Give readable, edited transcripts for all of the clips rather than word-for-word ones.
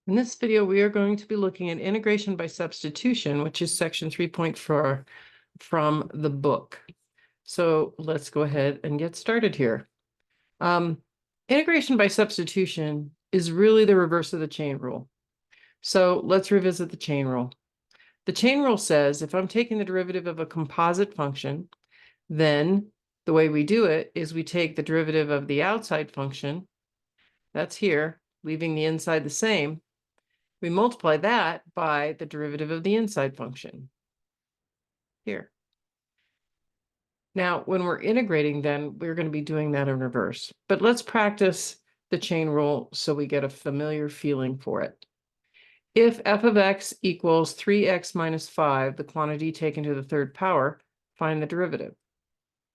In this video, we are going to be looking at integration by substitution, which is section 3.4 from the book. So let's go ahead and get started here. Integration by substitution is really the reverse of the chain rule. So let's revisit the chain rule. The chain rule says if I'm taking the derivative of a composite function, then the way we do it is we take the derivative of the outside function, that's here, leaving the inside the same. We multiply that by the derivative of the inside function here. Now, when we're integrating, then we're going to be doing that in reverse. But let's practice the chain rule so we get a familiar feeling for it. If f of x equals 3x minus 5, the quantity taken to the third power, find the derivative.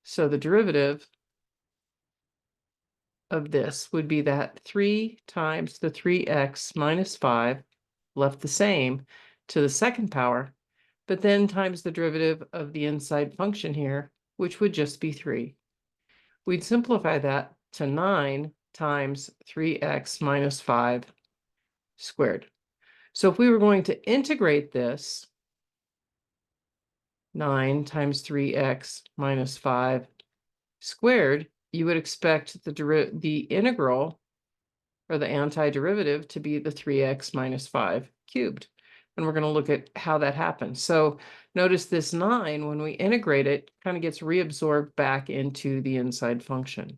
So the derivative of this would be that 3 times the 3x minus 5 left the same to the second power, but then times the derivative of the inside function here, which would just be 3. We'd simplify that to 9 times 3x minus 5 squared. So if we were going to integrate this, 9 times 3x minus 5 squared, you would expect the integral or the antiderivative to be the 3x minus 5 cubed. And we're going to look at how that happens. So notice this 9, when we integrate it, kind of gets reabsorbed back into the inside function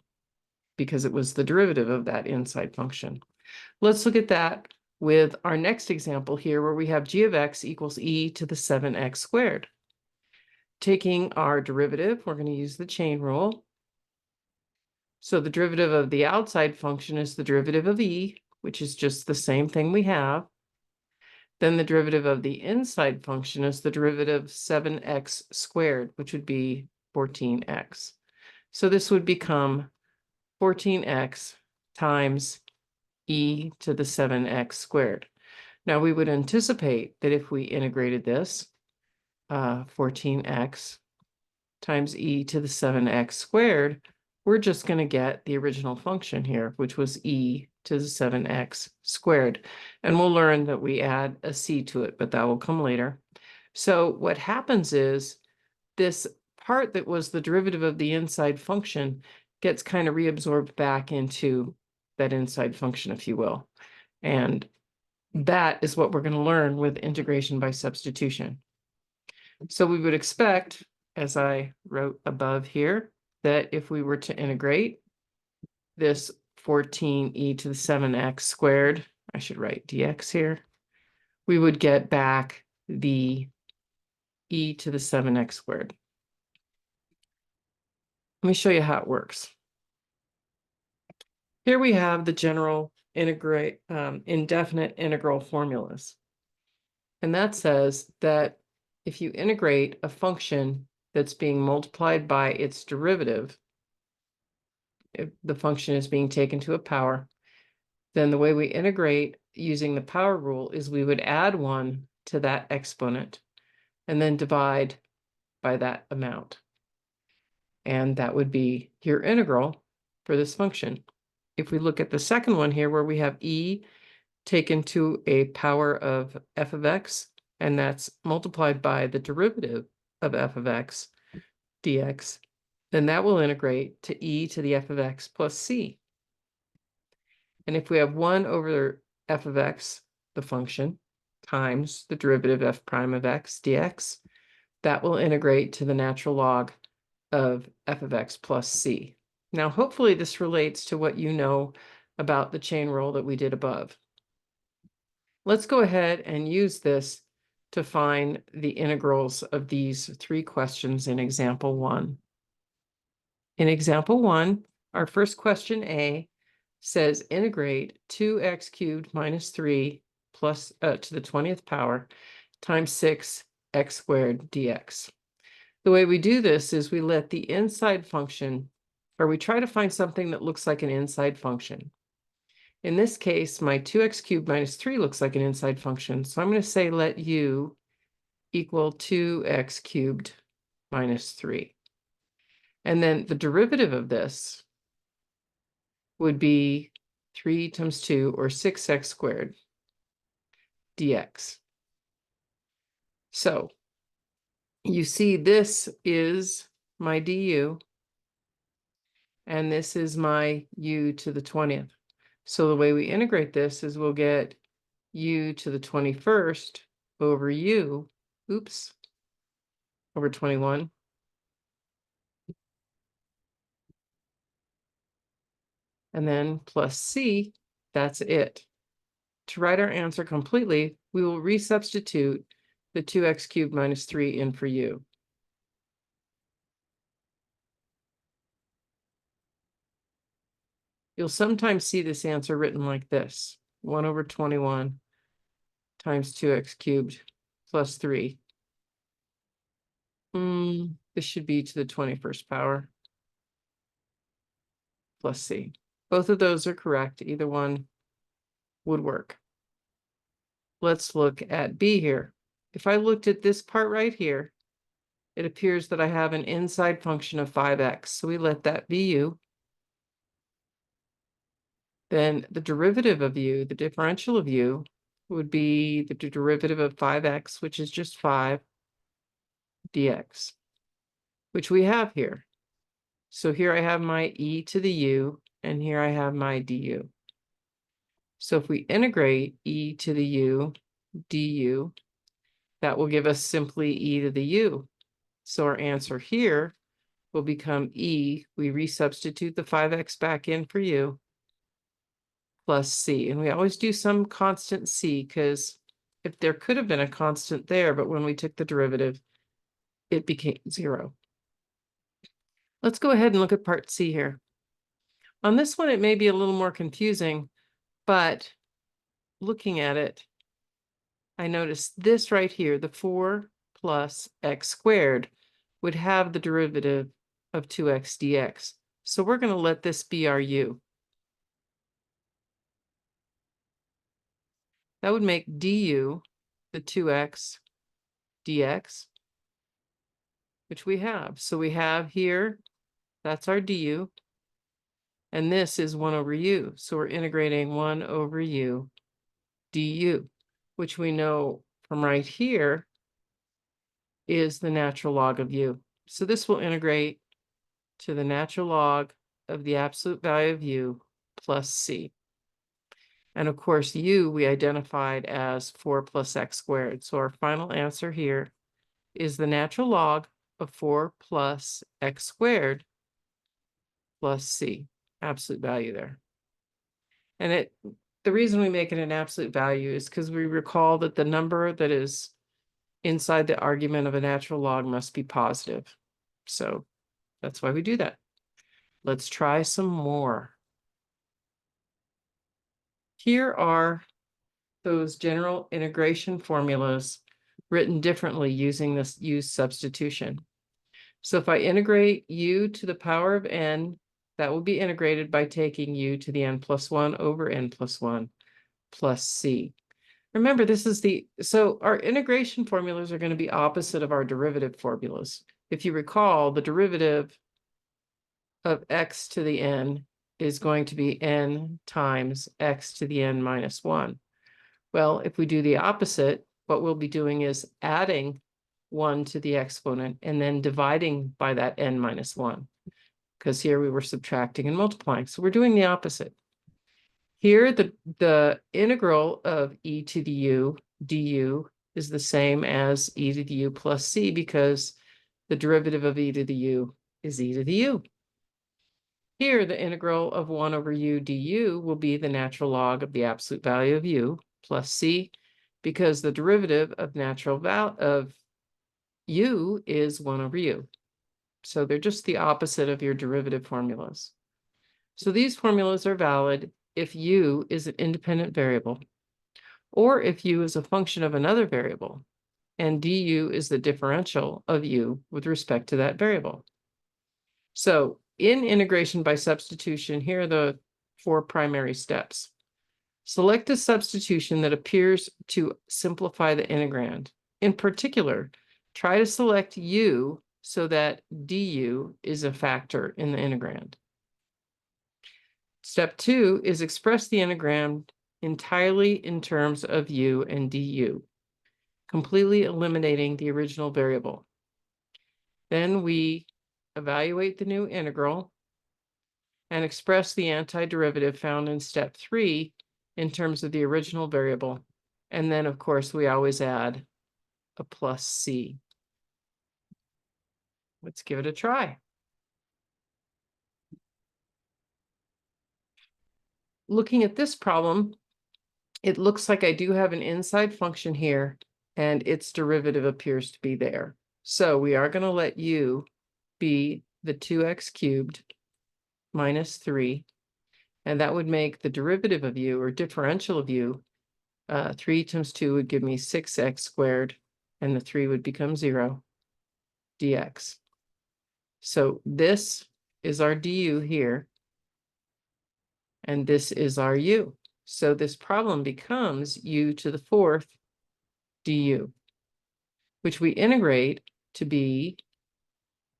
because it was the derivative of that inside function. Let's look at that with our next example here, where we have g of x equals e to the 7x squared. Taking our derivative, we're going to use the chain rule. So the derivative of the outside function is the derivative of e, which is just the same thing we have. Then the derivative of the inside function is the derivative of 7x squared, which would be 14x. So this would become 14x times e to the 7x squared. Now we would anticipate that if we integrated this, 14x times e to the 7x squared, we're just going to get the original function here, which was e to the 7x squared. And we'll learn that we add a c to it, but that will come later. So what happens is this part that was the derivative of the inside function gets kind of reabsorbed back into that inside function, if you will. And that is what we're going to learn with integration by substitution. So we would expect, as I wrote above here, that if we were to integrate this 14e to the 7x squared, I should write dx here, we would get back the e to the 7x squared. Let me show you how it works. Here we have the general indefinite integral formulas. And that says that if you integrate a function that's being multiplied by its derivative, if the function is being taken to a power, then the way we integrate using the power rule is we would add 1 to that exponent and then divide by that amount. And that would be your integral for this function. If we look at the second one here, where we have e taken to a power of f of x, and that's multiplied by the derivative of f of x dx, then that will integrate to e to the f of x plus c. And if we have 1 over f of x, the function, times the derivative f prime of x dx, that will integrate to the natural log of f of x plus c. Now, hopefully this relates to what you know about the chain rule that we did above. Let's go ahead and use this to find the integrals of these 3 questions in example 1. In example 1, our first question A says integrate 2x cubed minus 3 plus to the 20th power times 6x squared dx. The way we do this is we let the inside function, or we try to find something that looks like an inside function. In this case, my 2x cubed minus 3 looks like an inside function. So I'm going to say let u equal 2x cubed minus 3. And then the derivative of this would be 3 times 2, or 6x squared. dx. So you see this is my du, and this is my u to the 20th. So the way we integrate this is we'll get u to the 21st over u, over 21. And then plus c, that's it. To write our answer completely, we will resubstitute the 2x cubed minus 3 in for u. You'll sometimes see this answer written like this: 1 over 21 times 2x cubed plus 3. This should be to the 21st power plus c. Both of those are correct. Either one would work. Let's look at b here. If I looked at this part right here, it appears that I have an inside function of 5x. So we let that be u. Then the derivative of u, the differential of u, would be the derivative of 5x, which is just 5 dx, which we have here. So here I have my e to the u, and here I have my du. So if we integrate e to the u du, that will give us simply e to the u. So our answer here will become e. We resubstitute the 5x back in for u, plus c. And we always do some constant c, because if there could have been a constant there, but when we took the derivative, it became 0. Let's go ahead and look at part C here. On this one, it may be a little more confusing, but looking at it, I noticed this right here, the 4 plus x squared would have the derivative of 2x dx. So we're going to let this be our u. That would make du the 2x dx, which we have. So we have here, that's our du, and this is 1 over u. So we're integrating 1 over u du, which we know from right here is the natural log of u. So this will integrate to the natural log of the absolute value of u plus c. And of course, u we identified as 4 plus x squared. So our final answer here is the natural log of 4 plus x squared plus c, absolute value there. And the reason we make it an absolute value is because we recall that the number that is inside the argument of a natural log must be positive. So that's why we do that. Let's try some more. Here are those general integration formulas written differently using this use substitution. So if I integrate u to the power of n, that will be integrated by taking u to the n plus 1 over n plus 1 plus c. Remember, so our integration formulas are going to be opposite of our derivative formulas. If you recall, the derivative of x to the n is going to be n times x to the n minus 1. Well, if we do the opposite, what we'll be doing is adding 1 to the exponent and then dividing by that n minus 1, because here we were subtracting and multiplying. So we're doing the opposite. Here, the integral of e to the u du is the same as e to the u plus c, because the derivative of e to the u is e to the u. Here, the integral of 1 over u du will be the natural log of the absolute value of u plus c, because the derivative of natural value of u is 1 over u. So they're just the opposite of your derivative formulas. So these formulas are valid if u is an independent variable, or if u is a function of another variable, and du is the differential of u with respect to that variable. So in integration by substitution, here are the 4 primary steps. Select a substitution that appears to simplify the integrand. In particular, try to select u so that du is a factor in the integrand. Step 2 is express the integrand entirely in terms of u and du, completely eliminating the original variable. Then we evaluate the new integral and express the antiderivative found in step 3 in terms of the original variable. And then, of course, we always add a plus c. Let's give it a try. Looking at this problem, it looks like I do have an inside function here, and its derivative appears to be there. So we are going to let u be the 2x cubed minus 3, and that would make the derivative of u, or differential of u, 3 times 2 would give me 6x squared, and the 3 would become 0, dx. So this is our du here, and this is our u. So this problem becomes u to the 4th du, which we integrate to be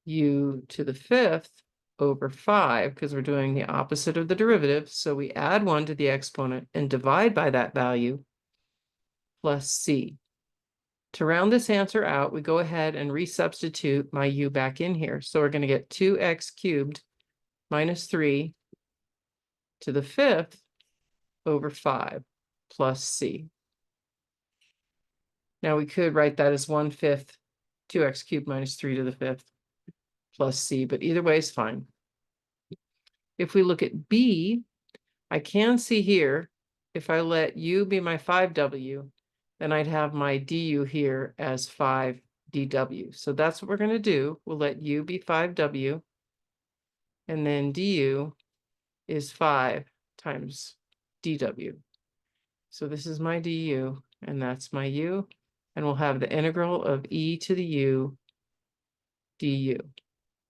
u to the 5th over 5, because we're doing the opposite of the derivative. So we add 1 to the exponent and divide by that value, plus c. To round this answer out, we go ahead and resubstitute my u back in here. So we're going to get 2x cubed minus 3 to the 5th over 5 plus c. Now we could write that as 1/5 2x cubed minus 3 to the 5th plus c, but either way is fine. If we look at b, I can see here, if I let u be my 5w, then I'd have my du here as 5 dw. So that's what we're going to do. We'll let u be 5w, and then du is 5 times dw. So this is my du, and that's my u, and we'll have the integral of e to the u du.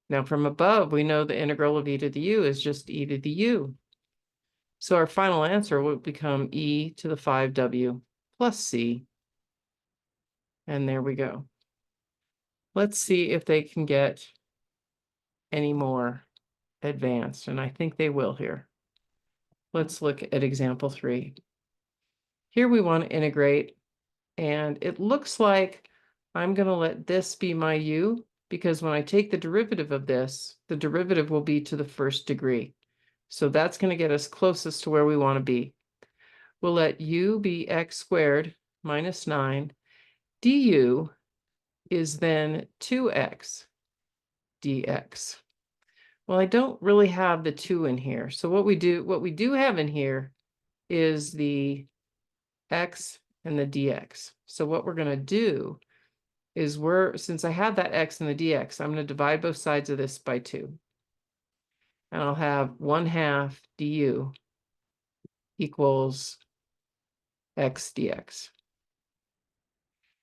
Now from above, we know the integral of e to the u is just e to the u. So our final answer will become e to the 5w plus c. And there we go. Let's see if they can get any more advanced, and I think they will here. Let's look at example 3. Here we want to integrate, and it looks like I'm going to let this be my u, because when I take the derivative of this, the derivative will be to the 1st degree. So that's going to get us closest to where we want to be. We'll let u be x squared minus 9. Du is then 2x dx. Well, I don't really have the 2 in here. So what we do have in here is the x and the dx. So what we're going to do is since I have that x and the dx, I'm going to divide both sides of this by 2. And I'll have 1/2 du equals x dx.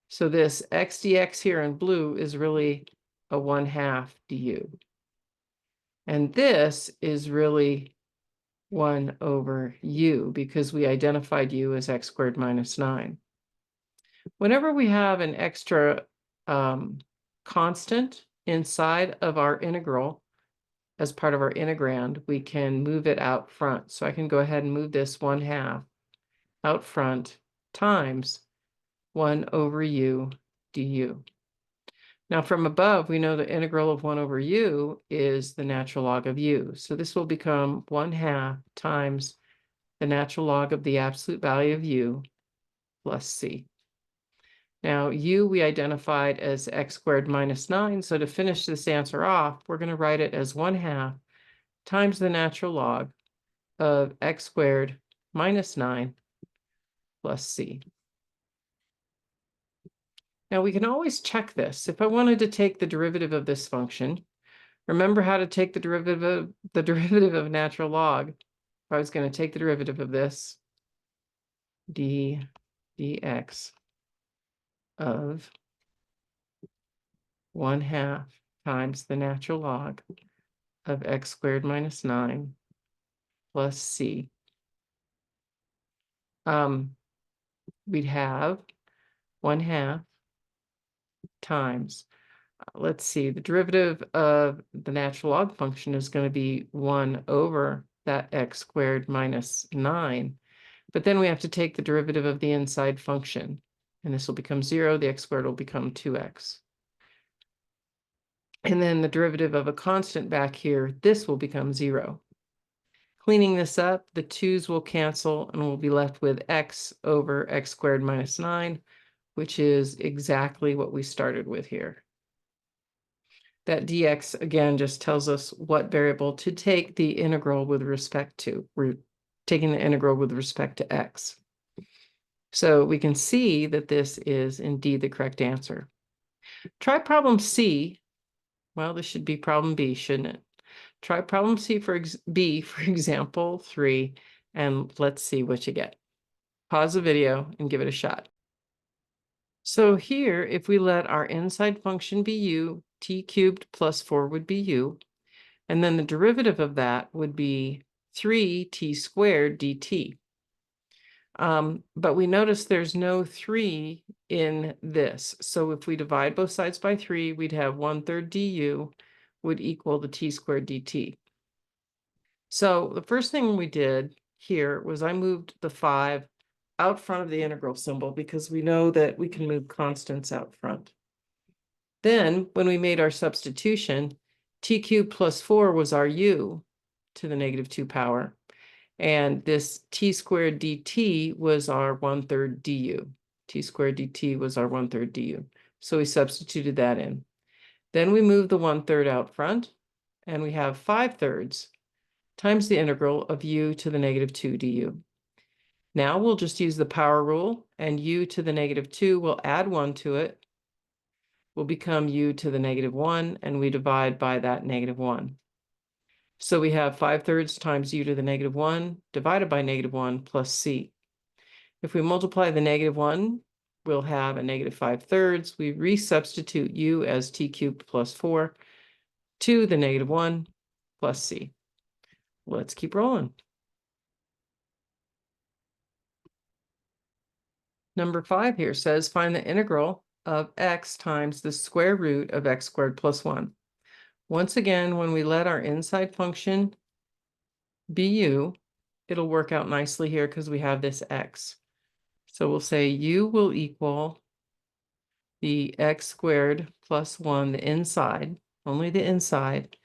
So this x dx here in blue is really a 1/2 du. And this is really 1 over u, because we identified u as x squared minus 9. Whenever we have an extra constant inside of our integral as part of our integrand, we can move it out front. So I can go ahead and move this 1/2 out front times 1 over u du. Now from above, we know the integral of 1 over u is the natural log of u. So this will become 1/2 times the natural log of the absolute value of u plus c. Now u we identified as x squared minus 9. So to finish this answer off, we're going to write it as 1/2 times the natural log of x squared minus 9 plus c. Now we can always check this. If I wanted to take the derivative of this function, remember how to take the derivative of natural log. If I was going to take the derivative of this, dx of 1/2 times the natural log of x squared minus 9 plus c. We'd have 1/2 times, let's see, the derivative of the natural log function is going to be 1 over that x squared minus 9. But then we have to take the derivative of the inside function. And this will become 0. The x squared will become 2x. And then the derivative of a constant back here, this will become 0. Cleaning this up, the 2's will cancel and we'll be left with x over x squared minus 9, which is exactly what we started with here. That dx, again, just tells us what variable to take the integral with respect to. We're taking the integral with respect to x. So we can see that this is indeed the correct answer. Try problem C. Well, this should be problem B, shouldn't it? Try problem C for B, for example, 3, and let's see what you get. Pause the video and give it a shot. So here, if we let our inside function be u, t cubed plus 4 would be u, and then the derivative of that would be 3t squared dt. But we notice there's no 3 in this. So if we divide both sides by 3, we'd have 1/3 du would equal the t squared dt. So the first thing we did here was I moved the 5 out front of the integral symbol because we know that we can move constants out front. Then when we made our substitution, t cubed plus 4 was our u to the negative 2 power. And this t squared dt was our 1/3 du. T squared dt was our 1/3 du. So we substituted that in. Then we moved the 1/3 out front, and we have 5/3 times the integral of u to the negative 2 du. Now we'll just use the power rule, and u to the negative 2 will add 1 to it, will become u to the negative 1, and we divide by that negative 1. So we have 5/3 times u to the negative 1 divided by negative 1 plus c. If we multiply the negative 1, we'll have a negative 5/3. We resubstitute u as t cubed plus 4 to the negative 1 plus c. Let's keep rolling. Number 5 here says, find the integral of x times the square root of x squared plus 1. Once again, when we let our inside function be u, it'll work out nicely here because we have this x. So we'll say u will equal the x squared plus 1, the inside, only the inside,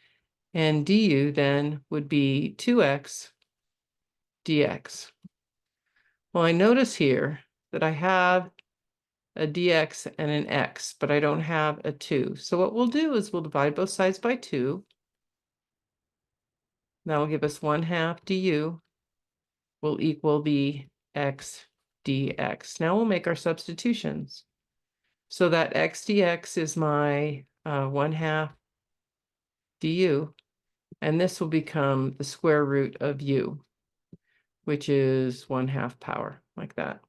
and du then would be 2x dx. Well, I notice here that I have a dx and an x, but I don't have a 2. So what we'll do is we'll divide both sides by 2. That will give us 1/2 du will equal the x dx. Now we'll make our substitutions. So that x dx is my 1/2 du, and this will become the square root of u, which is 1/2 power, like that.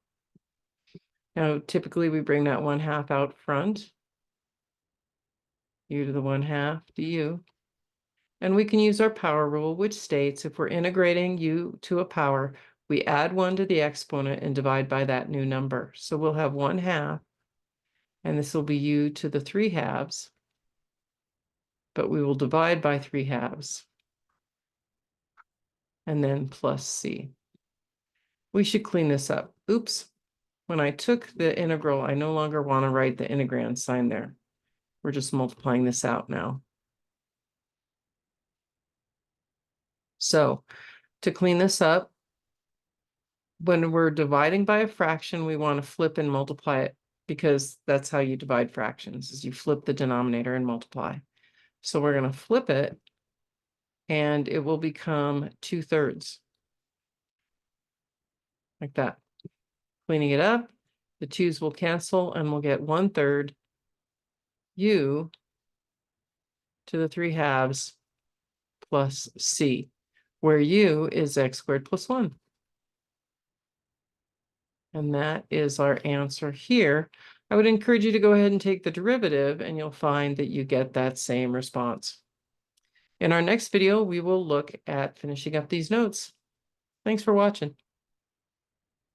Now, typically we bring that 1/2 out front, u to the 1/2 du, and we can use our power rule, which states if we're integrating u to a power, we add 1 to the exponent and divide by that new number. So we'll have 1/2, and this will be u to the 3/2, but we will divide by 3/2, and then plus c. We should clean this up. Oops. When I took the integral, I no longer want to write the integrand sign there. We're just multiplying this out now. So to clean this up, when we're dividing by a fraction, we want to flip and multiply it because that's how you divide fractions, is you flip the denominator and multiply. So we're going to flip it, and it will become 2/3. Like that. Cleaning it up, the 2's will cancel, and we'll get 1/3 u to the 3/2 plus c, where u is x squared plus 1. And that is our answer here. I would encourage you to go ahead and take the derivative, and you'll find that you get that same response. In our next video, we will look at finishing up these notes. Thanks for watching.